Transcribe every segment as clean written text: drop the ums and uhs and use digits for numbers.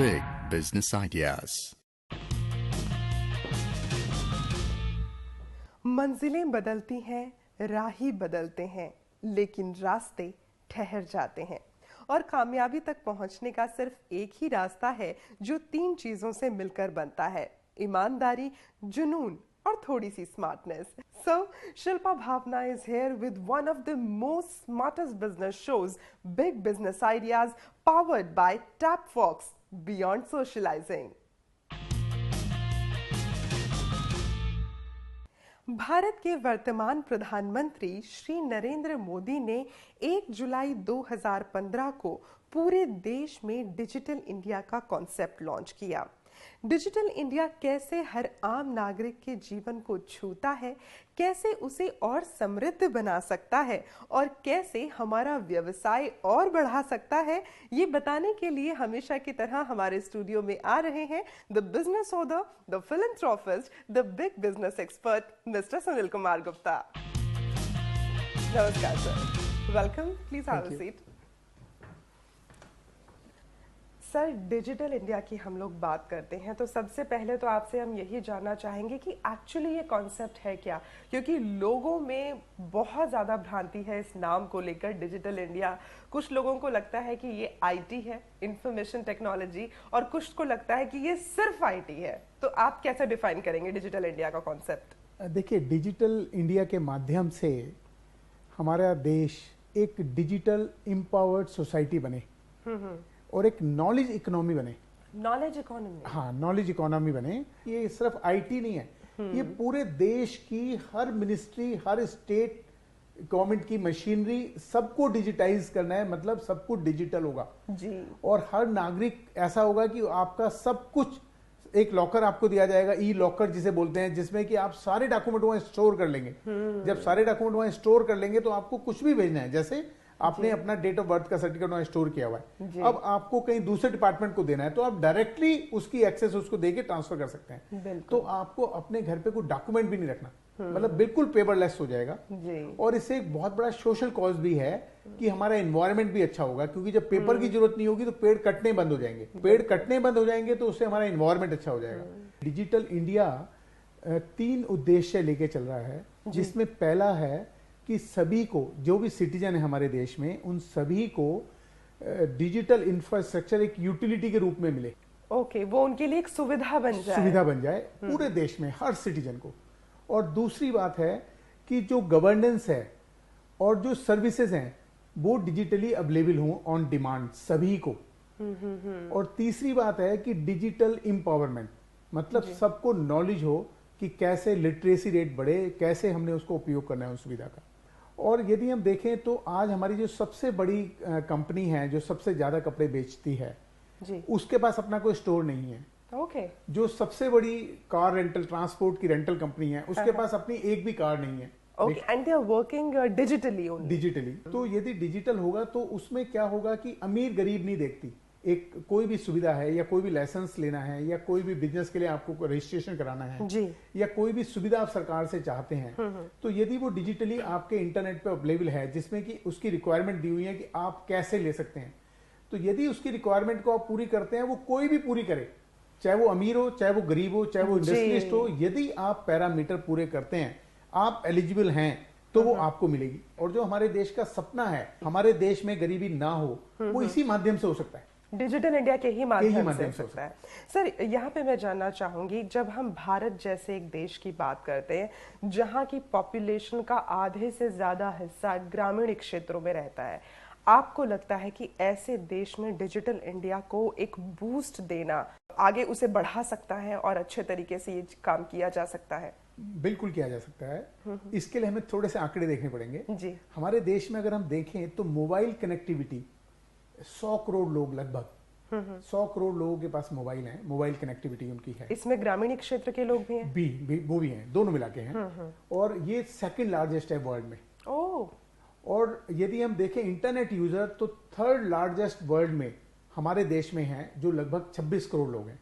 Big Business Ideas. मंजिलें बदलती हैं, राही बदलते हैं, लेकिन रास्ते ठहर जाते हैं। और कामयाबी तक पहुंचने का सिर्फ एक ही रास्ता है जो 3 चीजों से मिलकर बनता है: ईमानदारी, जुनून और थोड़ी सी smartness. So, Shilpa Bhavna is here with one of the most smartest business shows, Big Business Ideas, powered by TapFox, Beyond Socializing. Bharat के वर्तमान प्रधानमंत्री श्री नरेंद्र मोदी ने 1 जुलाई 2015 को पूरे देश में डिजिटल इंडिया का कॉन्सेप्ट लॉन्च किया। डिजिटल इंडिया कैसे हर आम नागरिक के जीवन को छूता है, कैसे उसे और समृद्ध बना सकता है और कैसे हमारा व्यवसाय और बढ़ा सकता है, ये बताने के लिए हमेशा की तरह हमारे स्टूडियो में आ रहे हैं the business owner, the philanthropist, the big business expert mister Sunil Kumar Gupta. नमस्कार sir, welcome, please have a seat. Sir, digital India की हम लोग बात करते हैं तो सबसे पहले तो आपसे हम यही जानना चाहेंगे कि एक्चुअली ये कॉन्सेप्ट है क्या, क्योंकि लोगों में बहुत ज़्यादा भ्रांति है इस नाम को लेकर डिजिटल इंडिया। कुछ लोगों को लगता है कि ये आईटी है, इंफॉर्मेशन टेक्नोलॉजी, और कुछ को लगता है कि ये सिर्फ आईटी है। तो आप कैसे डिफाइन करेंगे डिजिटल इंडिया का कॉन्सेप्ट? देखिए, डिजिटल इंडिया के माध्यम से हमारा देश एक डिजिटल एम्पावर्ड सोसाइटी बने और एक नॉलेज इकोनॉमी बने। Knowledge economy? हाँ, नॉलेज इकोनॉमी बने। ये सिर्फ आईटी नहीं है, ये पूरे देश की हर मिनिस्ट्री, हर स्टेट गवर्नमेंट की मशीनरी, सबको डिजिटाइज करना है। मतलब सब कुछ डिजिटल होगा जी। और हर नागरिक ऐसा होगा कि आपका सब कुछ एक लॉकर आपको दिया जाएगा, ई लॉकर जिसे बोलते हैं, जिसमें कि आप सारे डॉक्यूमेंट वहां स्टोर कर लेंगे। जब सारे डॉक्यूमेंट वहां स्टोर कर लेंगे तो आपको कुछ भी भेजना है, जैसे आपने अपना डेट ऑफ बर्थ का सर्टिफिकेट वहां स्टोर किया हुआ है, अब आपको कहीं दूसरे डिपार्टमेंट को देना है तो आप डायरेक्टली उसकी एक्सेस उसको देके ट्रांसफर कर सकते हैं। तो आपको अपने घर पे कोई डॉक्यूमेंट भी नहीं रखना, मतलब बिल्कुल पेपरलेस हो जाएगा। और इससे एक बहुत बड़ा सोशल कॉज भी है कि हमारा एनवायरनमेंट भी अच्छा होगा, क्योंकि जब पेपर की जरूरत नहीं होगी तो पेड़ कटने बंद हो जाएंगे। पेड़ कटने बंद हो जाएंगे तो उससे हमारा एनवायरनमेंट अच्छा हो जाएगा। डिजिटल इंडिया 3 उद्देश्य लेके चल रहा है, जिसमें पहला है कि सभी को, जो भी सिटीजन है हमारे देश में, उन सभी को डिजिटल इंफ्रास्ट्रक्चर एक यूटिलिटी के रूप में मिले। ओके, वो उनके लिए एक सुविधा बन जाए पूरे देश में हर सिटीजन को। और दूसरी बात है कि जो गवर्नेंस है और जो सर्विसेज हैं वो डिजिटली अवेलेबल हों ऑन डिमांड सभी को। और तीसरी बात है कि डिजिटल एम्पावरमेंट, मतलब सबको नॉलेज हो कि कैसे लिटरेसी रेट बढ़े, कैसे हमने उसको उपयोग करना है उस सुविधा का। और यदि हम देखें तो आज हमारी जो सबसे बड़ी कंपनी है, जो सबसे ज्यादा कपड़े बेचती है जी, उसके पास अपना कोई स्टोर नहीं है। ओके। जो सबसे बड़ी कार रेंटल, ट्रांसपोर्ट की रेंटल कंपनी है, उसके पास अपनी एक भी कार नहीं है। Okay, and they are working digitally only. Digitally. तो यदि डिजिटल होगा तो उसमें क्या होगा कि अमीर गरीब नहीं देखती। एक कोई भी सुविधा है या कोई भी लाइसेंस लेना है या कोई भी बिजनेस के लिए आपको रजिस्ट्रेशन कराना है जी, या कोई भी सुविधा आप सरकार से चाहते हैं, तो यदि वो डिजिटली आपके इंटरनेट पे अवेलेबल है, जिसमें कि उसकी रिक्वायरमेंट दी हुई है कि आप कैसे ले सकते हैं, तो यदि उसकी रिक्वायरमेंट को आप पूरी करते हैं, वो कोई भी पूरी करे, चाहे वो अमीर हो, चाहे वो गरीब हो, चाहे वो इंडस्ट्रियलिस्ट हो, यदि आप पैरामीटर पूरे करते हैं, आप एलिजिबल हैं, तो वो आपको मिलेगी। और जो हमारे देश का सपना है, हमारे देश में गरीबी ना हो, वो इसी माध्यम से हो सकता है, डिजिटल इंडिया के ही माध्यम से हो सकता है। सर, यहाँ पे मैं जानना चाहूंगी, जब हम भारत जैसे एक देश की बात करते हैं जहाँ की पॉपुलेशन का आधे से ज्यादा हिस्सा ग्रामीण क्षेत्रों में रहता है, आपको लगता है कि ऐसे देश में डिजिटल इंडिया को एक बूस्ट देना आगे उसे बढ़ा सकता है और अच्छे तरीके से ये काम किया जा सकता है? बिल्कुल किया जा सकता है। इसके लिए हमें थोड़े से आंकड़े देखने पड़ेंगे जी। हमारे देश में अगर हम देखें तो मोबाइल कनेक्टिविटी 100 करोड़ लोग, लगभग 100 करोड़ लोगों के पास मोबाइल है, मोबाइल कनेक्टिविटी उनकी है। इसमें ग्रामीण क्षेत्र के लोग भी हैं? वो भी हैं, दोनों मिला के हैं। और ये सेकंड लार्जेस्ट है वर्ल्ड में। ओह। और यदि हम देखें इंटरनेट यूजर, तो 3rd लार्जेस्ट वर्ल्ड में हमारे देश में है, जो लगभग 26 करोड़ लोग हैं।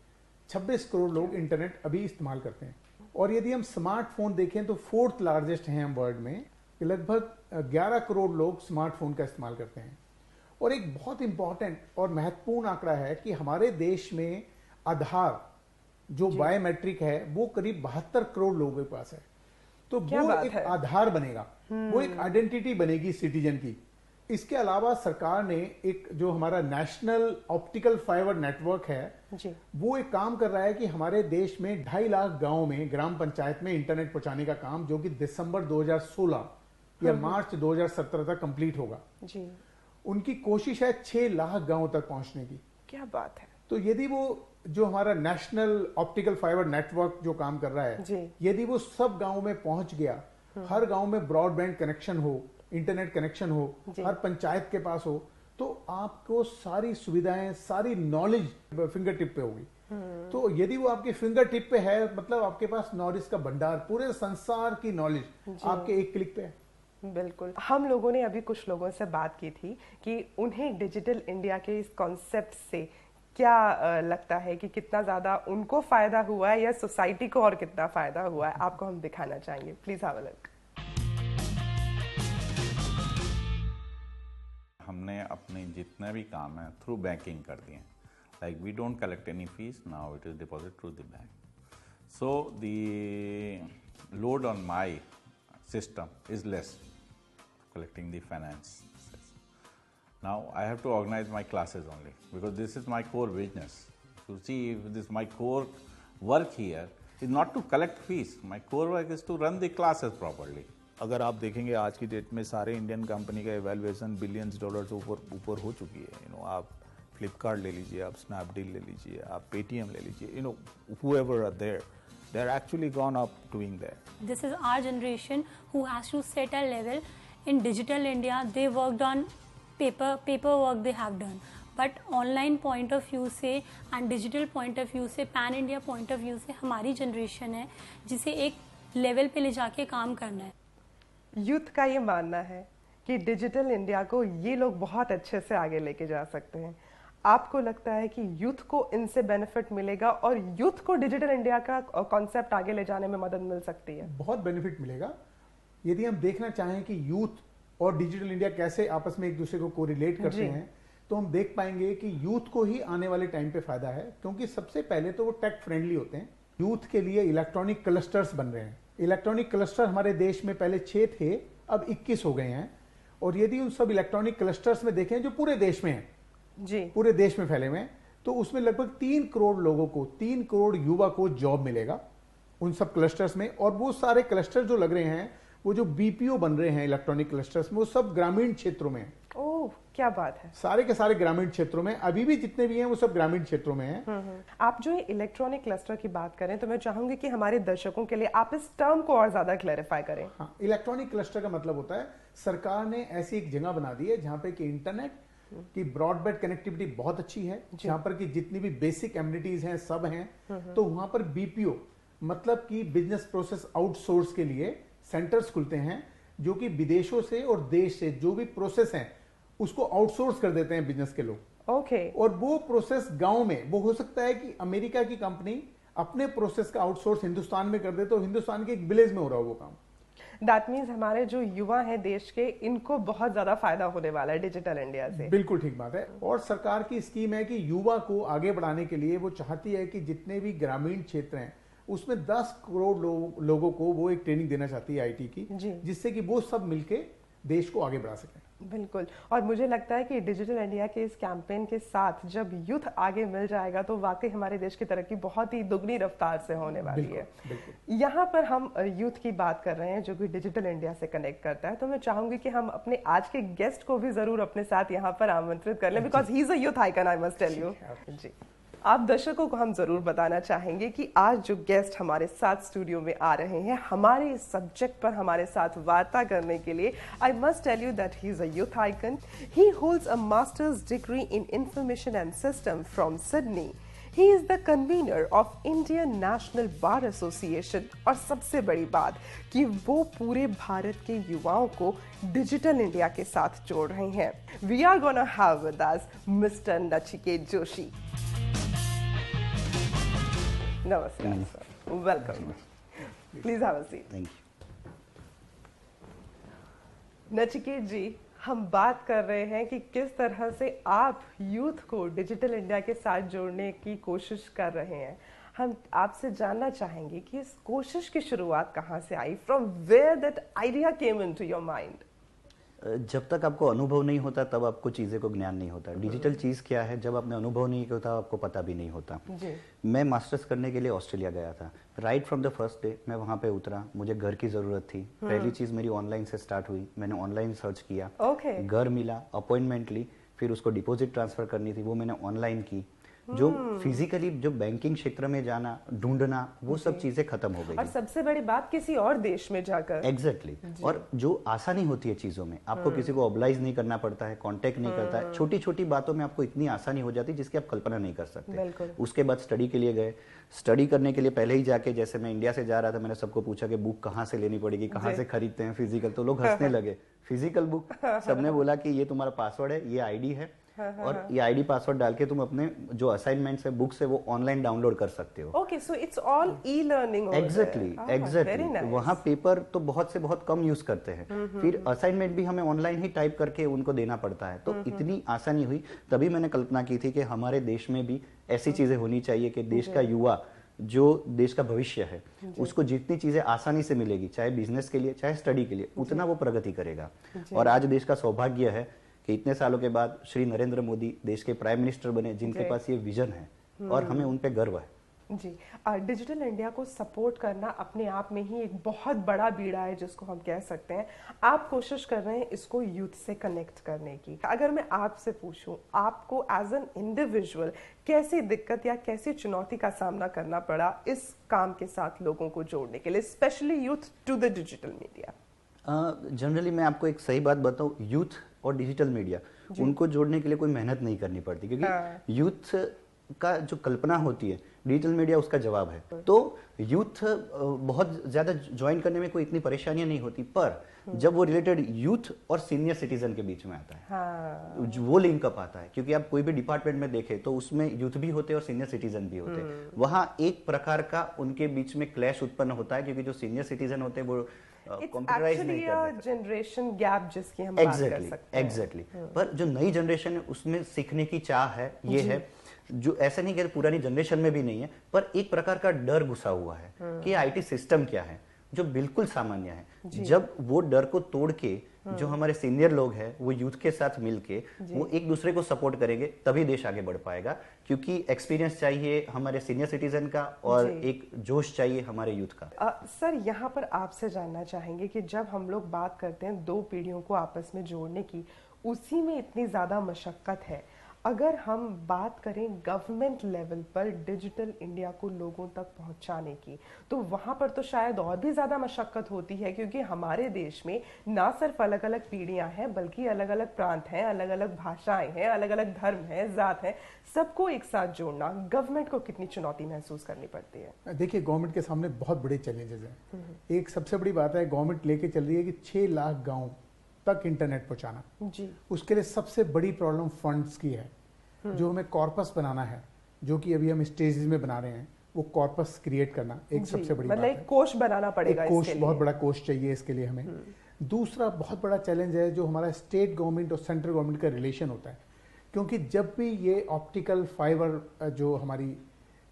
26 करोड़ लोग इंटरनेट अभी इस्तेमाल करते हैं। और यदि हम स्मार्टफोन देखें तो 4th लार्जेस्ट हैं हम वर्ल्ड में, लगभग 11 करोड़ लोग स्मार्टफोन का इस्तेमाल करते हैं। और एक बहुत इंपॉर्टेंट और महत्वपूर्ण आंकड़ा है कि हमारे देश में आधार जो बायोमेट्रिक है वो करीब 72 करोड़ लोगों के पास है। तो वो एक आधार बनेगा, वो एक आइडेंटिटी बनेगी सिटीजन की। इसके अलावा सरकार ने एक जो हमारा नेशनल ऑप्टिकल फाइबर नेटवर्क है जी। वो एक काम कर रहा है कि हमारे देश में 2.5 लाख गांव में ग्राम पंचायत में इंटरनेट पहुंचाने का काम, जो कि दिसंबर 2016 या मार्च 2017 तक कंप्लीट होगा जी। उनकी कोशिश है 6 लाख गांवों तक पहुंचने की। क्या बात है। तो यदि वो जो हमारा नेशनल ऑप्टिकल फाइबर नेटवर्क जो काम कर रहा है, यदि वो सब गांवों में पहुंच गया, हर गांव में ब्रॉडबैंड कनेक्शन हो, इंटरनेट कनेक्शन हो, हर पंचायत के पास हो, तो आपको सारी सुविधाएं, सारी नॉलेज फिंगर टिप पे होगी। तो यदि वो आपके फिंगर टिप पे है, मतलब आपके पास नॉलेज का भंडार, पूरे संसार की नॉलेज आपके एक क्लिक पे है। बिल्कुल। हम लोगों ने अभी कुछ लोगों से बात की थी कि उन्हें डिजिटल इंडिया के इस कॉन्सेप्ट से क्या लगता है कि कितना ज्यादा उनको फायदा हुआ है या सोसाइटी को और कितना फायदा हुआ है। आपको हम दिखाना चाहेंगे, प्लीज हैव अ लुक। हमने अपने जितने भी काम है थ्रू बैंकिंग कर दिए। Like we don't collect any fees, now it is deposit through the bank. So the load on my system is less collecting the finances. Now I have to organize my classes only because this is my core business. You see, this my core work here is not to collect fees. My core work is to run the classes properly. अगर आप देखेंगे आज की date में सारे Indian company का evaluation billions dollar ऊपर हो चुकी है। आप फ्लिपकार्ट ले लीजिए, आप स्नैपडील ले लीजिए, आप पेटीएम ले लीजिए, whoever are there, they're actually gone up doing that. This is our generation who has to set a level. In digital India, they worked on paperwork they have done, but online point of view से and digital point of view से, pan India point of view से हमारी generation है जिसे एक level पे ले जाके काम करना है। यूथ का ये मानना है कि डिजिटल इंडिया को ये लोग बहुत अच्छे से आगे लेके जा सकते हैं। आपको लगता है कि यूथ को इनसे बेनिफिट मिलेगा और यूथ को डिजिटल इंडिया का कॉन्सेप्ट आगे ले जाने में मदद मिल सकती है? बहुत बेनिफिट मिलेगा। यदि हम देखना चाहें कि यूथ और डिजिटल इंडिया कैसे आपस में एक दूसरे को कोरिलेट करते हैं, तो हम देख पाएंगे कि यूथ को ही आने वाले टाइम पे फायदा है, क्योंकि सबसे पहले तो वो टेक फ्रेंडली होते हैं। यूथ के लिए इलेक्ट्रॉनिक क्लस्टर्स बन रहे हैं। इलेक्ट्रॉनिक क्लस्टर हमारे देश में पहले 6 थे, अब 21 हो गए हैं। और यदि उन सब इलेक्ट्रॉनिक क्लस्टर्स में देखें जो पूरे देश में है, पूरे देश में फैले हुए हैं, तो उसमें लगभग 3 करोड़ लोगों को, 3 करोड़ युवा को जॉब मिलेगा उन सब क्लस्टर्स में। और वो सारे क्लस्टर जो लग रहे हैं, वो जो बीपीओ बन रहे हैं इलेक्ट्रॉनिक क्लस्टर्स में, वो सब ग्रामीण क्षेत्रों में है। ओह, क्या बात है। सारे के सारे ग्रामीण क्षेत्रों में, अभी भी जितने भी हैं वो सब ग्रामीण क्षेत्रों में हैं। आप जो ये इलेक्ट्रॉनिक क्लस्टर की बात करें, तो मैं चाहूंगी कि हमारे दर्शकों के लिए आप इस टर्म को और ज्यादा क्लैरिफाई करें। हाँ, इलेक्ट्रॉनिक क्लस्टर का मतलब होता है सरकार ने ऐसी एक जगह बना दी है जहां पे कि इंटरनेट की ब्रॉडबैंड कनेक्टिविटी बहुत अच्छी है, जहां पर कि जितनी भी बेसिक एमिनिटीज हैं सब हैं। तो वहां पर बीपीओ मतलब कि बिजनेस प्रोसेस आउटसोर्स के लिए सेंटर्स खुलते हैं, जो कि विदेशों से और देश से जो भी प्रोसेस हैं उसको आउटसोर्स कर देते हैं बिजनेस के लोग। ओके। और वो प्रोसेस गांव में, वो हो सकता है कि अमेरिका की कंपनी अपने प्रोसेस का आउटसोर्स हिंदुस्तान में कर दे, तो हिंदुस्तान के एक विलेज में हो रहा हो वो काम। दैट मीन्स हमारे जो युवा हैं देश के, इनको बहुत ज्यादा फायदा होने वाला है डिजिटल इंडिया से। बिल्कुल ठीक बात है। और सरकार की स्कीम है कि युवा को आगे बढ़ाने के लिए वो चाहती है कि जितने भी ग्रामीण क्षेत्र हैं उसमें 10 करोड़ लोगों को वो एक ट्रेनिंग देना चाहती है आईटी की, जिससे कि वो सब मिलके देश को आगे बढ़ा सकें। बिल्कुल। और मुझे लगता है कि डिजिटल इंडिया के इस कैंपेन के साथ जब यूथ आगे मिल जाएगा, तो वाकई हमारे देश की तरक्की बहुत ही दुगनी रफ्तार से होने वाली है। यहाँ पर हम यूथ की बात कर रहे हैं जो कि डिजिटल इंडिया से कनेक्ट करता है, तो मैं चाहूंगी कि हम अपने आज के गेस्ट को भी जरूर अपने साथ यहाँ पर आमंत्रित कर लें, because he is a youth icon, I must tell you. जी, आप दर्शकों को हम जरूर बताना चाहेंगे कि आज जो गेस्ट हमारे साथ स्टूडियो में आ रहे हैं हमारे सब्जेक्ट पर हमारे साथ वार्ता करने के लिए, I must tell you that he is a youth icon. He holds a master's degree in information and system from Sydney. He is the convener of Indian National Bar Association और सबसे बड़ी बात कि वो पूरे भारत के युवाओं को डिजिटल इंडिया के साथ जोड़ रहे हैं। We are gonna have with us Mr. Nachiket Joshi. Namaskar, sir. Welcome. Please have a seat. Thank you. Nachiket जी, हम बात कर रहे हैं कि किस तरह से आप यूथ को डिजिटल इंडिया के साथ जोड़ने की कोशिश कर रहे हैं। हम आपसे जानना चाहेंगे कि इस कोशिश की शुरुआत कहाँ से आई, from where that idea came into your mind? जब तक आपको अनुभव नहीं होता तब आपको चीज़ें को ज्ञान नहीं होता। डिजिटल चीज़ क्या है, जब आपने अनुभव नहीं किया होता आपको पता भी नहीं होता। जी। मैं मास्टर्स करने के लिए ऑस्ट्रेलिया गया था। Right from the first day मैं वहाँ पे उतरा, मुझे घर की ज़रूरत थी। पहली चीज़ मेरी ऑनलाइन से स्टार्ट हुई, मैंने ऑनलाइन सर्च किया, घर मिला, अपॉइंटमेंट ली, फिर उसको डिपॉजिट ट्रांसफ़र करनी थी वो मैंने ऑनलाइन की। जो फिजिकली जो बैंकिंग क्षेत्र में जाना, ढूंढना, वो सब चीजें खत्म हो गई। और सबसे बड़ी बात किसी और देश में जाकर। एग्जैक्टली। और जो आसानी होती है चीजों में, आपको किसी को ऑब्लाइज नहीं करना पड़ता है, कांटेक्ट नहीं करता है, छोटी छोटी बातों में आपको इतनी आसानी हो जाती है जिसकी आप कल्पना नहीं कर सकते। उसके बाद स्टडी के लिए गए। स्टडी करने के लिए पहले ही जाके, जैसे मैं इंडिया से जा रहा था, मैंने सबको पूछा कि बुक कहाँ से लेनी पड़ेगी, कहाँ से खरीदते हैं फिजिकल, तो लोग हंसने लगे। फिजिकल बुक, सबने बोला कि ये तुम्हारा पासवर्ड है, ये आईडी है, और ये आईडी पासवर्ड डाल के तुम अपने जो असाइनमेंट्स है, बुक्स है, वो ऑनलाइन डाउनलोड कर सकते हो। Okay, so it's all e learning. Exactly. वहाँ पेपर तो बहुत से बहुत कम यूज करते हैं, फिर असाइनमेंट भी हमें ऑनलाइन ही टाइप करके उनको देना पड़ता है। तो इतनी आसानी हुई, तभी मैंने कल्पना की थी कि हमारे देश में भी ऐसी चीजें होनी चाहिए कि देश का युवा, जो देश का भविष्य है, उसको जितनी चीजें आसानी से मिलेगी, चाहे बिजनेस के लिए चाहे स्टडी के लिए, उतना वो प्रगति करेगा। और आज देश का सौभाग्य है कि इतने सालों के बाद श्री नरेंद्र मोदी देश के प्राइम मिनिस्टर बने, जिनके पास ये विजन है, और हमें उन पे गर्व है। जी, डिजिटल इंडिया को सपोर्ट करना अपने आप में ही एक बहुत बड़ा बीड़ा है, जिसको हम कह सकते हैं। आप कोशिश कर रहे हैं इसको यूथ से कनेक्ट करने की। अगर मैं आपसे पूछूं, आपको एज एन इंडिविजुअल कैसी दिक्कत या कैसी चुनौती का सामना करना पड़ा इस काम के साथ लोगों को जोड़ने के लिए, specially youth to the digital media? Generally मैं आपको एक सही बात बताऊं, यूथ और डिजिटल मीडिया, उनको जोड़ने के लिए कोई मेहनत नहीं करनी पड़ती, क्योंकि यूथ का जो कल्पना होती है, डिजिटल मीडिया उसका जवाब है। तो यूथ बहुत ज्यादा ज्वाइन करने में कोई इतनी परेशानियां नहीं होती, पर जब वो रिलेटेड यूथ और सीनियर सिटीजन के बीच में आता है, वो लिंक अप आता है, क्योंकि आप कोई भी डिपार्टमेंट में देखें तो उसमें यूथ भी होते हैं और सीनियर सिटीजन भी होते हैं। वहां एक प्रकार का उनके बीच में क्लैश उत्पन्न होता है, क्योंकि जो सीनियर सिटीजन होते हैं वो कंप्यूटराइज नहीं करते। जनरेशन गैप जिसकी हम बात कर सकते हैं। एग्जैक्टली। पर जो नई जनरेशन है उसमें सीखने की चाह है, ये है, जो ऐसा नहीं कि पुरानी जनरेशन में भी नहीं है, पर एक प्रकार का डर घुसा हुआ है कि आईटी सिस्टम क्या है, जो बिल्कुल सामान्य है। जब वो डर को तोड़ के जो हमारे सीनियर लोग हैं, वो यूथ के साथ मिलके वो एक दूसरे को सपोर्ट करेंगे, तभी देश आगे बढ़ पाएगा। क्योंकि एक्सपीरियंस चाहिए हमारे सीनियर सिटीजन का, और एक जोश चाहिए हमारे यूथ का। सर, यहाँ पर आपसे जानना चाहेंगे कि जब हम लोग बात करते हैं दो पीढ़ियों को आपस में जोड़ने की, उसी में इतनी ज्यादा मशक्कत है। अगर हम बात करें गवर्नमेंट लेवल पर डिजिटल इंडिया को लोगों तक पहुंचाने की, तो वहां पर तो शायद और भी ज्यादा मशक्कत होती है, क्योंकि हमारे देश में ना सिर्फ अलग अलग पीढ़ियां हैं, बल्कि अलग अलग प्रांत हैं, अलग अलग भाषाएं हैं, अलग अलग धर्म हैं, जात हैं, सबको एक साथ जोड़ना गवर्नमेंट को कितनी चुनौती महसूस करनी पड़ती है? देखिए, गवर्नमेंट के सामने बहुत बड़े चैलेंजेस हैं। एक सबसे बड़ी बात है, गवर्नमेंट लेके चल रही है कि 6 लाख गाँव तक इंटरनेट पहुंचाना। जी। उसके लिए सबसे बड़ी प्रॉब्लम फंड्स की है। जो हमें कॉर्पस बनाना है, जो कि अभी हम स्टेजेस में बना रहे हैं, वो कॉर्पस क्रिएट करना एक सबसे बड़ी बात है। एक कोष बनाना पड़ेगा, एक कोष, बहुत बड़ा कोष चाहिए इसके लिए हमें। दूसरा बहुत बड़ा चैलेंज है जो हमारा स्टेट गवर्नमेंट और सेंट्रल गवर्नमेंट का रिलेशन होता है, क्योंकि जब भी ये ऑप्टिकल फाइबर जो हमारी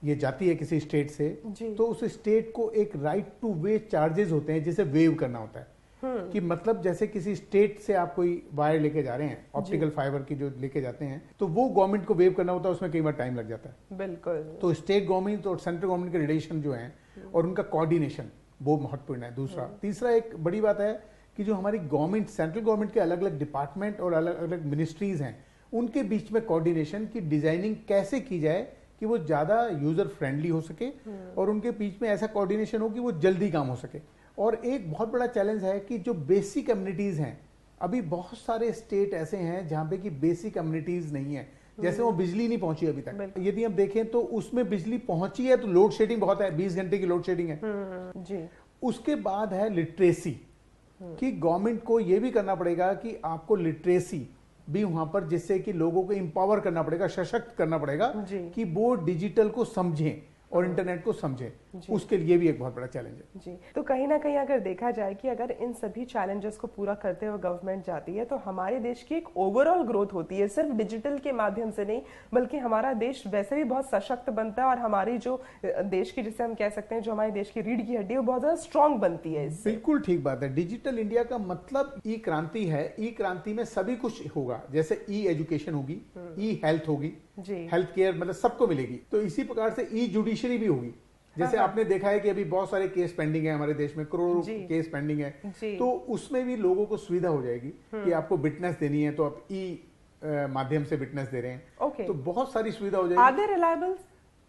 ये जाती है किसी स्टेट से, तो उस स्टेट को एक राइट टू वे चार्जेस होते हैं, जिसे वेव करना होता है। कि मतलब जैसे किसी स्टेट से आप कोई वायर लेके जा रहे हैं, ऑप्टिकल फाइबर की जो लेके जाते हैं, तो वो गवर्नमेंट को वेव करना होता है, उसमें कई बार टाइम लग जाता है। बिल्कुल। तो स्टेट गवर्नमेंट और सेंट्रल गवर्नमेंट के रिलेशन जो हैं और उनका कोऑर्डिनेशन, वो महत्वपूर्ण है। दूसरा, तीसरा एक बड़ी बात है कि जो हमारी गवर्नमेंट, सेंट्रल गवर्नमेंट के अलग अलग डिपार्टमेंट और अलग अलग मिनिस्ट्रीज हैं, उनके बीच में कोऑर्डिनेशन की डिजाइनिंग कैसे की जाए कि वो ज्यादा यूजर फ्रेंडली हो सके, और उनके बीच में ऐसा कोऑर्डिनेशन हो कि वो जल्दी काम हो सके। और एक बहुत बड़ा चैलेंज है कि जो बेसिक कम्युनिटीज हैं, अभी बहुत सारे स्टेट ऐसे हैं जहाँ पे कि बेसिक कम्युनिटीज नहीं है, जैसे वो बिजली नहीं पहुंची अभी तक। यदि हम देखें तो उसमें बिजली पहुंची है तो लोड शेडिंग बहुत है, 20 घंटे की लोड शेडिंग है। जी। उसके बाद है लिटरेसी, कि गवर्नमेंट को ये भी करना पड़ेगा कि आपको लिटरेसी भी वहां पर, जिससे कि लोगों को एम्पावर करना पड़ेगा, सशक्त करना पड़ेगा कि वो डिजिटल को समझें और इंटरनेट को समझें। उसके लिए भी एक बहुत बड़ा चैलेंज है। जी, तो कहीं ना कहीं अगर देखा जाए कि अगर इन सभी चैलेंजेस को पूरा करते हुए गवर्नमेंट जाती है तो हमारे देश की एक ओवरऑल ग्रोथ होती है, सिर्फ डिजिटल के माध्यम से नहीं बल्कि हमारा देश वैसे भी बहुत सशक्त बनता है और हमारी जो देश की, जिसे हम कह सकते हैं, जो हमारे देश की रीढ़ की हड्डी है वो बहुत ज्यादा स्ट्रांग बनती है इससे। बिल्कुल ठीक बात है। डिजिटल इंडिया का मतलब ई क्रांति है। ई क्रांति में सभी कुछ होगा, जैसे ई एजुकेशन होगी, ई हेल्थ होगी, हेल्थ केयर मतलब सबको मिलेगी, तो इसी प्रकार से ई जुडिशरी भी होगी। जैसे आपने देखा है कि अभी बहुत सारे केस पेंडिंग है हमारे देश में, करोड़ों केस पेंडिंग है, तो उसमें भी लोगों को सुविधा हो जाएगी कि आपको विटनेस देनी है तो आप ई माध्यम से विटनेस दे रहे हैं, तो बहुत सारी सुविधा हो जाएगी। Are there reliable?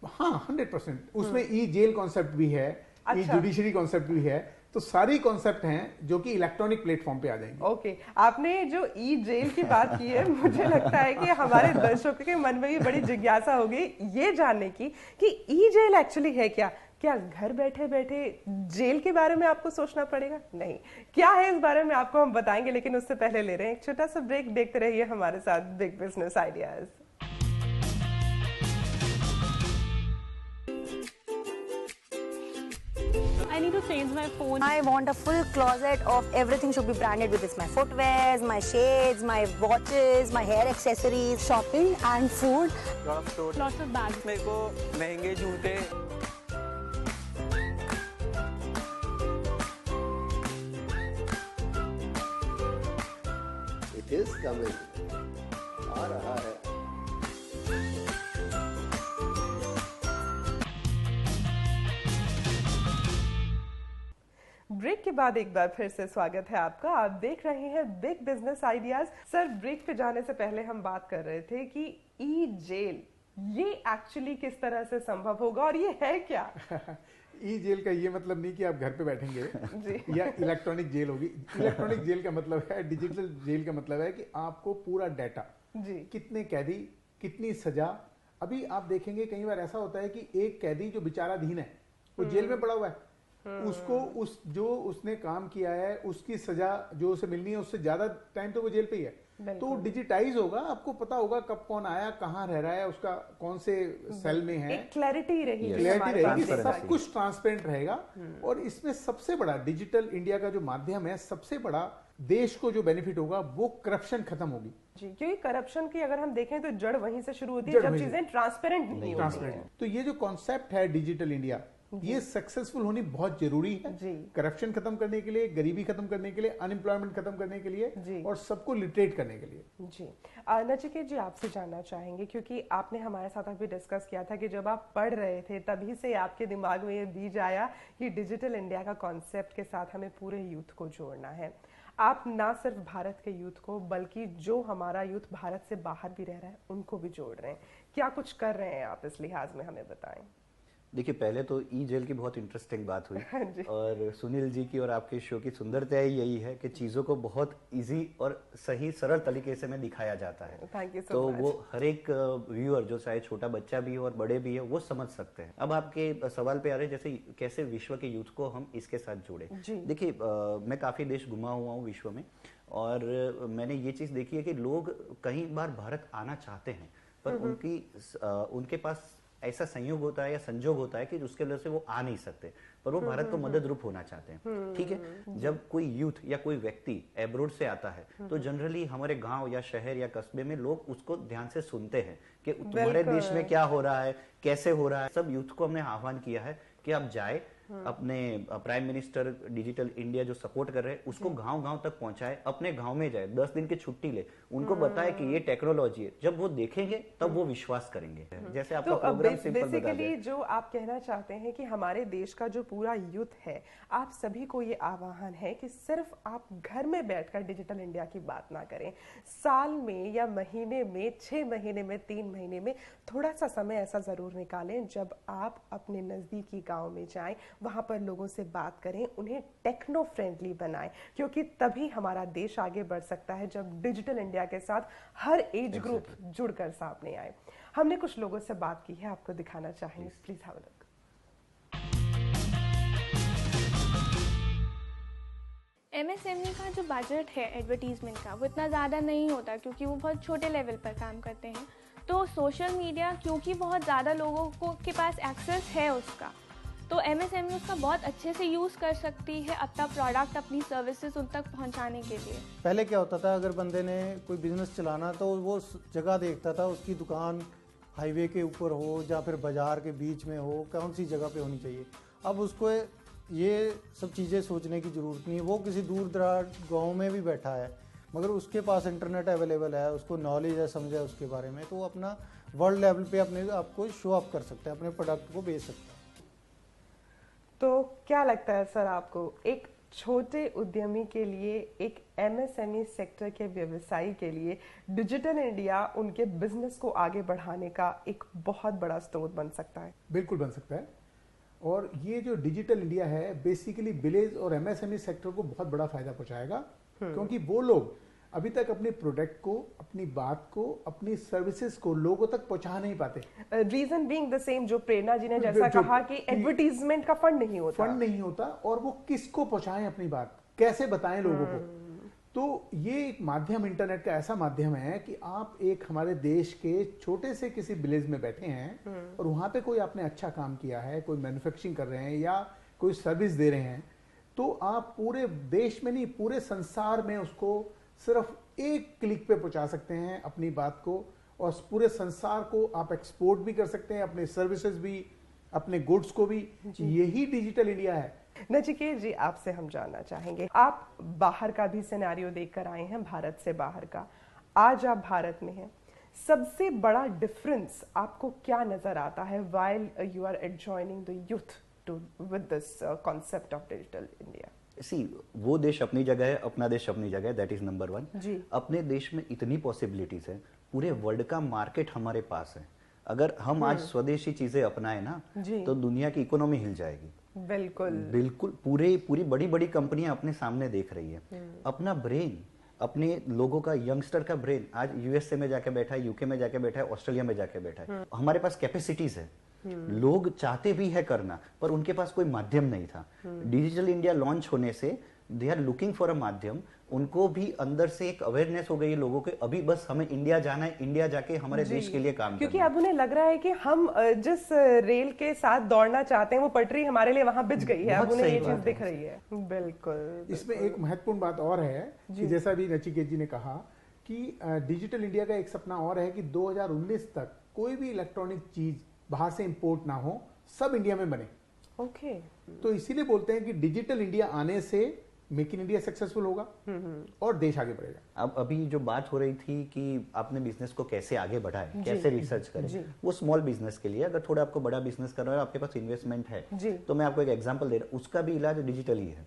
हाँ, 100%। उसमें ई जेल कॉन्सेप्ट भी है, ई जुडिशरी कॉन्सेप्ट भी है, तो सारी कॉन्सेप्ट हैं जो कि इलेक्ट्रॉनिक प्लेटफॉर्म पे आ जाएंगे। ओके, आपने जो ई जेल की बात की है, मुझे लगता है कि हमारे दर्शकों के मन में भी बड़ी जिज्ञासा होगी ये जानने की कि ई जेल एक्चुअली है क्या? क्या घर बैठे बैठे जेल के बारे में आपको सोचना पड़ेगा? नहीं, क्या है इस बारे में आपको हम बताएंगे, लेकिन उससे पहले ले रहे हैं एक छोटा सा ब्रेक। देखते रहिए हमारे साथ big business ideas. I need to change my phone. I want a full closet of everything should be branded with this. My footwears, my shades, my watches, my hair accessories, shopping and food. Lots of bags. मेरे को महंगे जूते, It is coming. आ रहा है। Break के बाद एक बार फिर से स्वागत है आपका। आप देख रहे हैं big business ideas. Sir, break पे जाने से पहले हम बात कर रहे थे कि ई जेल ये एक्चुअली किस तरह से संभव होगा और ये है क्या? ई जेल का ये मतलब नहीं कि आप घर पे बैठेंगे या इलेक्ट्रॉनिक जेल होगी। इलेक्ट्रॉनिक जेल का मतलब है, डिजिटल जेल का मतलब है कि आपको पूरा डाटा, कितने कैदी, कितनी सजा। अभी आप देखेंगे कई बार ऐसा होता है कि एक कैदी जो विचाराधीन है वो जेल में पड़ा हुआ है, उसको जो उसने काम किया है उसकी सजा जो उसे मिलनी है उससे ज्यादा टाइम तो वो जेल पे ही है। तो डिजिटाइज होगा, आपको पता होगा कब कौन आया, कहाँ रह रहा है, उसका कौन से सेल में है, क्लैरिटी रहेगी, सब कुछ ट्रांसपेरेंट रहेगा। और इसमें सबसे बड़ा डिजिटल इंडिया का जो माध्यम है, सबसे बड़ा देश को जो बेनिफिट होगा वो करप्शन खत्म होगी। जी, क्योंकि करप्शन की अगर हम देखें तो जड़ वहीं से शुरू होती है जब चीजें ट्रांसपेरेंट नहीं होती हैं। तो ये जो कॉन्सेप्ट है डिजिटल इंडिया, ये सक्सेसफुल होनी बहुत जरूरी है, करप्शन खत्म करने के लिए, गरीबी खत्म करने के लिए, अनएम्प्लॉयमेंट खत्म करने के लिए और सबको लिटरेट करने के लिए। जी, नचिकेत जी, आपसे जानना चाहेंगे क्योंकि आपने हमारे साथ अभी डिस्कस किया था कि जब आप पढ़ रहे थे तभी से आपके दिमाग में ये बीज आया कि डिजिटल इंडिया का कॉन्सेप्ट के साथ हमें पूरे यूथ को जोड़ना है। आप ना सिर्फ भारत के यूथ को बल्कि जो हमारा यूथ भारत से बाहर भी रह रहा है उनको भी जोड़ रहे हैं, क्या कुछ कर रहे हैं आप इस लिहाज में, हमें बताएं। देखिए, पहले तो ई जेल की बहुत इंटरेस्टिंग बात हुई और सुनील जी की और आपके शो की सुंदरता यही है कि चीज़ों को बहुत इजी और सही सरल तरीके से में दिखाया जाता है। Thank you so तो much. वो हर एक व्यूअर जो चाहे छोटा बच्चा भी हो और बड़े भी है वो समझ सकते हैं। अब आपके सवाल पे आ रहे जैसे कैसे विश्व के यूथ को हम इसके साथ जोड़े। देखिए, मैं काफ़ी देश घुमा हुआ हूँ विश्व में और मैंने ये चीज़ देखी है कि लोग कई बार भारत आना चाहते हैं पर उनके पास ऐसा संयोग होता है या संजोग होता है कि उसके वजह से वो आ नहीं सकते, पर वो भारत को मदद रूप होना चाहते हैं। ठीक है, जब कोई यूथ या कोई व्यक्ति एब्रोड से आता है तो जनरली हमारे गांव या शहर या कस्बे में लोग उसको ध्यान से सुनते हैं कि तुम्हारे देश में क्या हो रहा है, कैसे हो रहा है। सब यूथ को हमने आह्वान किया है कि आप जाए, अपने प्राइम मिनिस्टर डिजिटल इंडिया जो सपोर्ट कर रहे हैं उसको गांव-गांव तक पहुंचाए, अपने गांव में जाए, 10 दिन की छुट्टी ले, उनको बताए कि ये टेक्नोलॉजी है। जब वो देखेंगे तब वो विश्वास करेंगे। जैसे आपका प्रोग्राम सिंपल बता दें। बेसिकली जो आप कहना चाहते हैं कि हमारे देश का जो पूरा यूथ है, आप सभी को ये आह्वान है कि सिर्फ आप घर में बैठकर डिजिटल इंडिया की बात ना करें, साल में या महीने में, 6 महीने में, 3 महीने में थोड़ा सा समय ऐसा जरूर निकालें जब आप अपने नजदीकी गांव में जाएं, वहां पर लोगों से बात करें, उन्हें टेक्नो फ्रेंडली बनाएं, क्योंकि तभी हमारा देश आगे बढ़ सकता है जब डिजिटल इंडिया के साथ हर एज ग्रुप जुड़कर सामने आए। हमने कुछ लोगों से बात की है, आपको दिखाना चाहेंगे, please have a look. MSME का जो बजट है एडवर्टीजमेंट का वो इतना ज़्यादा नहीं होता क्योंकि वो बहुत छोटे लेवल पर काम करते हैं। तो सोशल मीडिया क्योंकि बहुत ज़्यादा लोगों को के पास एक्सेस है उसका, तो MSME उसका बहुत अच्छे से यूज़ कर सकती है अपना प्रोडक्ट, अपनी सर्विसेज उन तक पहुंचाने के लिए। पहले क्या होता था, अगर बंदे ने कोई बिजनेस चलाना तो वो जगह देखता था, उसकी दुकान हाईवे के ऊपर हो या फिर बाजार के बीच में हो, कौन सी जगह पे होनी चाहिए। अब उसको ये सब चीज़ें सोचने की ज़रूरत नहीं है। वो किसी दूर दराज गाँव में भी बैठा है मगर उसके पास इंटरनेट अवेलेबल है, उसको नॉलेज है, समझ है उसके बारे में, तो वो अपना वर्ल्ड लेवल पे अपने आप को शो अप कर सकते हैं, अपने प्रोडक्ट को बेच सकते हैं। तो क्या लगता है सर आपको, एक छोटे उद्यमी के लिए, एक MSME सेक्टर के व्यवसायी के लिए डिजिटल इंडिया उनके बिजनेस को आगे बढ़ाने का एक बहुत बड़ा स्रोत बन सकता है? बिल्कुल बन सकता है। और ये जो डिजिटल इंडिया है बेसिकली विलेज और MSME सेक्टर को बहुत बड़ा फायदा पहुंचाएगा, क्योंकि वो लोग अभी तक अपने प्रोडक्ट को, अपनी बात को, अपनी सर्विसेज को लोगों तक पहुंचा नहीं पाते। रीजन बीइंग द सेम, जो प्रेरणा जी ने जैसा कहा कि एडवर्टीजमेंट का फंड नहीं होता, और वो किसको पहुंचाएं अपनी बात, कैसे बताएं लोगों को। तो ये एक माध्यम, इंटरनेट का ऐसा माध्यम है कि आप एक हमारे देश के छोटे से किसी विलेज में बैठे हैं और वहां पे कोई आपने अच्छा काम किया है, कोई मैन्युफैक्चरिंग कर रहे हैं या कोई सर्विस दे रहे हैं, तो आप पूरे देश में नहीं, पूरे संसार में उसको सिर्फ एक क्लिक पे पहुंचा सकते हैं अपनी बात को, और पूरे संसार को आप एक्सपोर्ट भी कर सकते हैं, अपने सर्विसेज भी, अपने गुड्स को भी। यही डिजिटल इंडिया है। नचिकेत जी, आपसे हम जानना चाहेंगे, आप बाहर का भी सिनेरियो देखकर आए हैं, भारत से बाहर का, आज आप भारत में हैं, सबसे बड़ा डिफरेंस आपको क्या नजर आता है while you are adjoining the youth too with this concept of digital India? See, वो देश अपनी जगह है, अपना देश अपनी जगह है, दैट इज नंबर 1 जी। अपने देश में इतनी पॉसिबिलिटीज है, पूरे वर्ल्ड का मार्केट हमारे पास है। अगर हम आज स्वदेशी चीजें अपनाएं ना, तो दुनिया की इकोनॉमी हिल जाएगी। बिल्कुल पूरी बड़ी बड़ी कंपनियां अपने सामने देख रही है। अपना ब्रेन, अपने लोगों का, यंगस्टर का ब्रेन आज USA में जाके बैठा है, UK में जाके बैठा है, ऑस्ट्रेलिया में जाके बैठा है। हमारे पास कैपेसिटीज है, लोग चाहते भी है करना, पर उनके पास कोई माध्यम नहीं था। डिजिटल इंडिया लॉन्च होने से they are looking for a माध्यम, उनको भी अंदर से एक अवेयरनेस हो गई है लोगों के, अभी बस हमें इंडिया जाना है, इंडिया जाके हमारे देश के लिए काम क्योंकि अब उन्हें लग रहा है कि हम जिस रेल के साथ दौड़ना चाहते हैं वो पटरी हमारे लिए वहां बिछ गई है, अब उन्हें ये चीज दिख रही है। बिल्कुल। इसमें एक महत्वपूर्ण बात और है कि जैसा भी नचिकेत जी ने कहा कि डिजिटल इंडिया का एक सपना और है कि 2019 तक कोई भी इलेक्ट्रॉनिक चीज बाहर से इंपोर्ट ना हो, सब इंडिया में बने। ओके। तो इसीलिए बोलते हैं कि डिजिटल इंडिया आने से मेक इन इंडिया सक्सेसफुल होगा और देश आगे बढ़ेगा। अब अभी जो बात हो रही थी कि आपने बिजनेस को कैसे आगे बढ़ाए, कैसे रिसर्च करें, वो स्मॉल बिजनेस के लिए। अगर थोड़ा आपको बड़ा बिजनेस करना है, आपके पास इन्वेस्टमेंट है, तो मैं आपको एक एग्जांपल दे रहा हूँ, उसका भी इलाज डिजिटली है।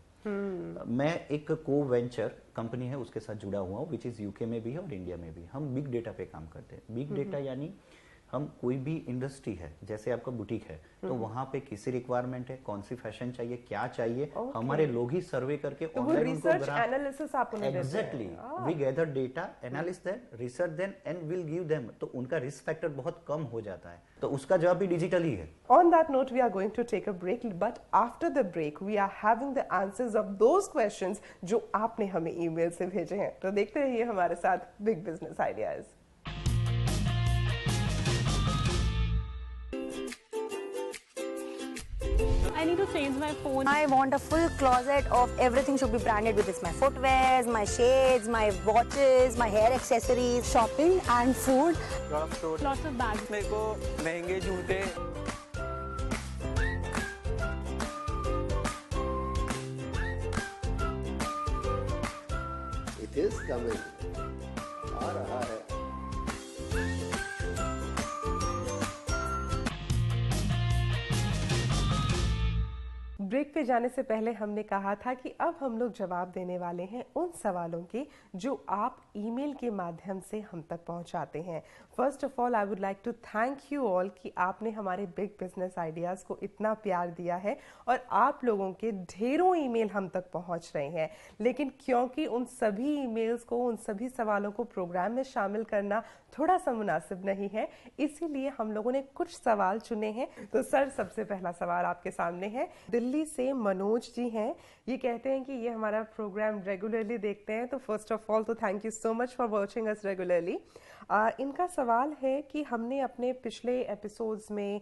मैं एक को वेंचर कंपनी है उसके साथ जुड़ा हुआ हूँ, विच इज UK में भी है और इंडिया में भी। हम बिग डेटा पे काम करते हैं। बिग डेटा यानी हम कोई भी इंडस्ट्री है, जैसे आपका बुटीक है, तो वहां पे किसी रिक्वायरमेंट है, कौन सी फैशन चाहिए, क्या चाहिए, हमारे लोग ही सर्वे करके ऑनलाइन उनको एनालिसिस आप उन्हें देते हैं। Exactly, we gather data, analysis then, research then and will give them, तो उनका रिस्क फैक्टर बहुत कम हो जाता है। तो उसका जवाब भी डिजिटल ही है। On that note, we are going to take a break, but after the break, we are having the answers of those questions जो आपने हमें ईमेल से भेजे हैं। तो देखते रहिए हमारे साथ big business ideas. I need to change my phone. I want a full closet of everything should be branded with this. My footwears, my shades, my watches, my hair accessories, shopping and food. Lots of bags. मेरे को महंगे जूते, It is coming. आ रहा है। Break पे जाने से पहले हमने कहा था कि अब हम लोग जवाब देने वाले हैं उन सवालों के जो आप ईमेल के माध्यम से हम तक पहुंचाते हैं। First of all I would like to thank you all कि आपने हमारे बिग बिजनेस आइडियाज़ को इतना प्यार दिया है और आप लोगों के ढेरों ईमेल हम तक पहुंच रहे हैं, लेकिन क्योंकि उन सभी ईमेल्स को, उन सभी सवालों को प्रोग्राम में शामिल करना थोड़ा सा मुनासिब नहीं है, इसीलिए हम लोगों ने कुछ सवाल चुने हैं। तो सर, सबसे पहला सवाल आपके सामने है। दिल्ली दिल्ली से मनोज जी हैं। ये कहते हैं कि ये हमारा प्रोग्राम रेगुलरली देखते हैं, तो फर्स्ट ऑफ ऑल तो thank you so much for watching us regularly. इनका सवाल है कि हमने अपने पिछले एपिसोड्स में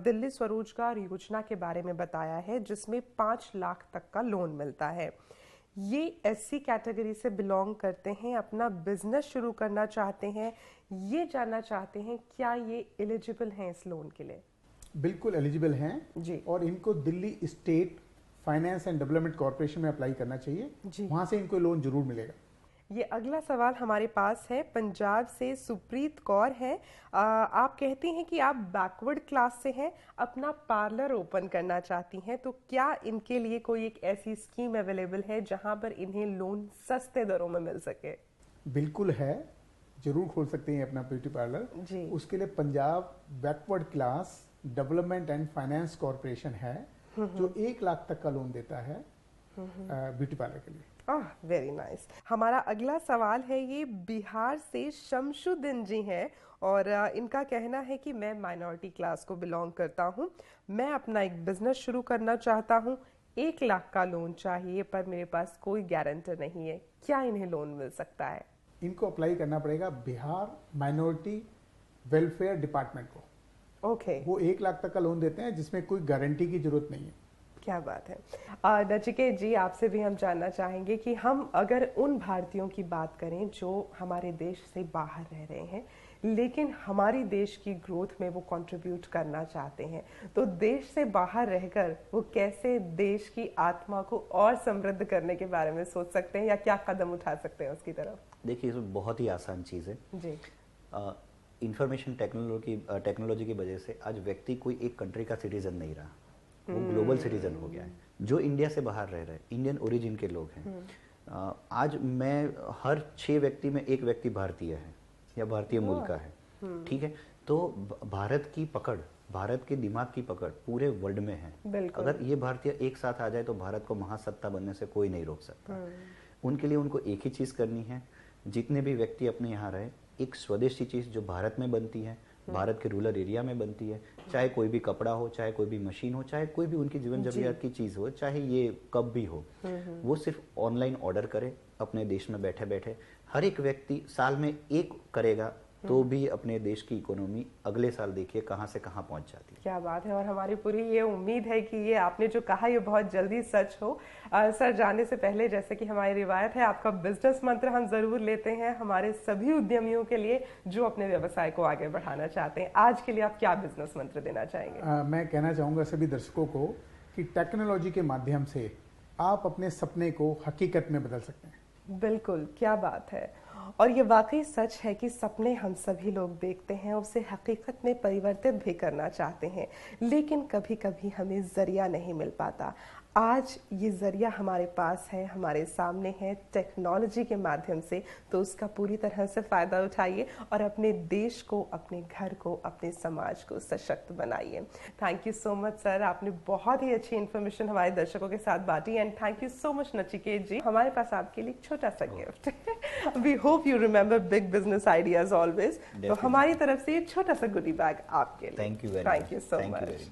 दिल्ली स्वरोजगार योजना के बारे में बताया है, जिसमें 5 लाख तक का लोन मिलता है। ये एससी कैटेगरी से बिलोंग करते हैं, अपना बिजनेस शुरू करना चाहते हैं, ये जानना चाहते हैं क्या ये एलिजिबल हैं इस लोन के लिए? बिल्कुल एलिजिबल हैं जी। और इनको Delhi state finance and development corporation में अप्लाई करना चाहिए जी। वहां से इनको लोन जरूर मिलेगा। ये अगला सवाल हमारे पास है, पंजाब से सुप्रीत कौर है। आप कहती हैं कि आप बैकवर्ड क्लास से हैं, अपना पार्लर ओपन करना चाहती हैं, तो क्या इनके लिए कोई एक ऐसी स्कीम अवेलेबल है जहां पर इन्हें लोन सस्ते दरों में मिल सके? बिल्कुल है, जरूर खोल सकते हैं अपना ब्यूटी पार्लर जी। उसके लिए Punjab backward class development and finance corporation है जो 1 लाख तक का लोन देता है ब्यूटी पार्लर के लिए। Very nice. हमारा अगला सवाल है, ये बिहार से शमशुद्दीन जी हैं और इनका कहना है कि मैं माइनॉरिटी क्लास को बिलोंग करता हूं, मैं अपना एक बिजनेस शुरू करना चाहता हूं, 1 लाख का लोन चाहिए पर मेरे पास कोई गारंटर नहीं है, क्या इन्हें लोन मिल सकता है? इनको अप्लाई करना पड़ेगा बिहार माइनॉरिटी वेलफेयर डिपार्टमेंट को। ओके। वो 1 लाख तक का लोन देते हैं जिसमें कोई गारंटी की जरूरत नहीं है। क्या बात है। नचिकेत जी, आपसे भी हम जानना चाहेंगे कि हम अगर उन भारतीयों की बात करें जो हमारे देश से बाहर रह रहे हैं लेकिन हमारी देश की ग्रोथ में वो कंट्रीब्यूट करना चाहते हैं, तो देश से बाहर रहकर वो कैसे देश की आत्मा को और समृद्ध करने के बारे में सोच सकते हैं या क्या कदम उठा सकते हैं उसकी तरफ? देखिए, इसमें बहुत ही आसान चीज़ है जी। इंफॉर्मेशन टेक्नोलॉजी की वजह से आज व्यक्ति कोई एक कंट्री का सिटीजन नहीं रहा, वो ग्लोबल सिटीजन हो गया है। जो इंडिया से बाहर रह रहे हैं, इंडियन ओरिजिन के लोग हैं, आज मैं हर 6 व्यक्ति में 1 व्यक्ति भारतीय है या भारतीय मूल का है, ठीक है। तो भारत की पकड़, भारत के दिमाग की पकड़ पूरे वर्ल्ड में है। अगर ये भारतीय एक साथ आ जाए तो भारत को महासत्ता बनने से कोई नहीं रोक सकता। उनके लिए उनको एक ही चीज़ करनी है, जितने भी व्यक्ति अपने यहाँ रहे, एक स्वदेशी चीज़ जो भारत में बनती है, भारत के रूरल एरिया में बनती है, चाहे कोई भी कपड़ा हो, चाहे कोई भी मशीन हो, चाहे कोई भी उनकी जीवन जरूरियात की चीज़ हो, चाहे ये कब भी हो, वो सिर्फ ऑनलाइन ऑर्डर करे अपने देश में बैठे बैठे। हर एक व्यक्ति साल में 1 करेगा तो भी अपने देश की इकोनॉमी अगले साल देखिए कहाँ से कहाँ पहुँच जाती है। क्या बात है। और हमारी पूरी ये उम्मीद है कि ये आपने जो कहा ये बहुत जल्दी सच हो। सर, जाने से पहले जैसे कि हमारी रिवायत है, आपका बिजनेस मंत्र हम जरूर लेते हैं हमारे सभी उद्यमियों के लिए जो अपने व्यवसाय को आगे बढ़ाना चाहते हैं। आज के लिए आप क्या बिजनेस मंत्र देना चाहेंगे? मैं कहना चाहूँगा सभी दर्शकों को कि टेक्नोलॉजी के माध्यम से आप अपने सपने को हकीकत में बदल सकते हैं। बिल्कुल, क्या बात है। और ये वाकई सच है कि सपने हम सभी लोग देखते हैं, उसे हकीकत में परिवर्तित भी करना चाहते हैं, लेकिन कभी कभी हमें जरिया नहीं मिल पाता। आज ये जरिया हमारे पास है, हमारे सामने है टेक्नोलॉजी के माध्यम से, तो उसका पूरी तरह से फ़ायदा उठाइए और अपने देश को, अपने घर को, अपने समाज को सशक्त बनाइए। Thank you so much sir, आपने बहुत ही अच्छी इन्फॉर्मेशन हमारे दर्शकों के साथ बांटी। And thank you so much Nachiket ji. हमारे पास आपके लिए छोटा सा gift. We hope you remember big business ideas always. तो हमारी तरफ से ये छोटा सा गुडी बैग आपके लिए। Thank you so much.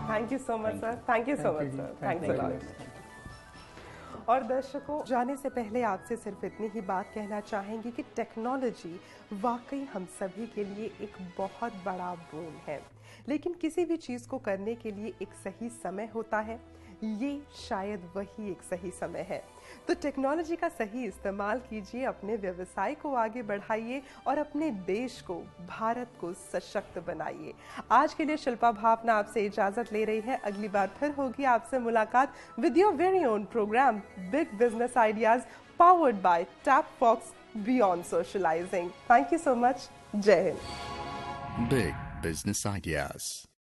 Thank you so much sir. Thank you so much sir. Thanks a lot. और दर्शकों, जाने से पहले आपसे सिर्फ इतनी ही बात कहना चाहेंगे कि टेक्नोलॉजी वाकई हम सभी के लिए एक बहुत बड़ा बोन है, लेकिन किसी भी चीज़ को करने के लिए एक सही समय होता है। ये शायद वही एक सही समय है। तो टेक्नोलॉजी का सही इस्तेमाल कीजिए, अपने व्यवसाय को आगे बढ़ाइए और अपने देश को, भारत को सशक्त बनाइए। आज के लिए शिल्पा भावना आपसे इजाजत ले रही है। अगली बार फिर होगी आपसे मुलाकात with your very own programme big business ideas powered by Tap Fox beyond socialising. Thank you so much. Jai Hind. Big Business Ideas.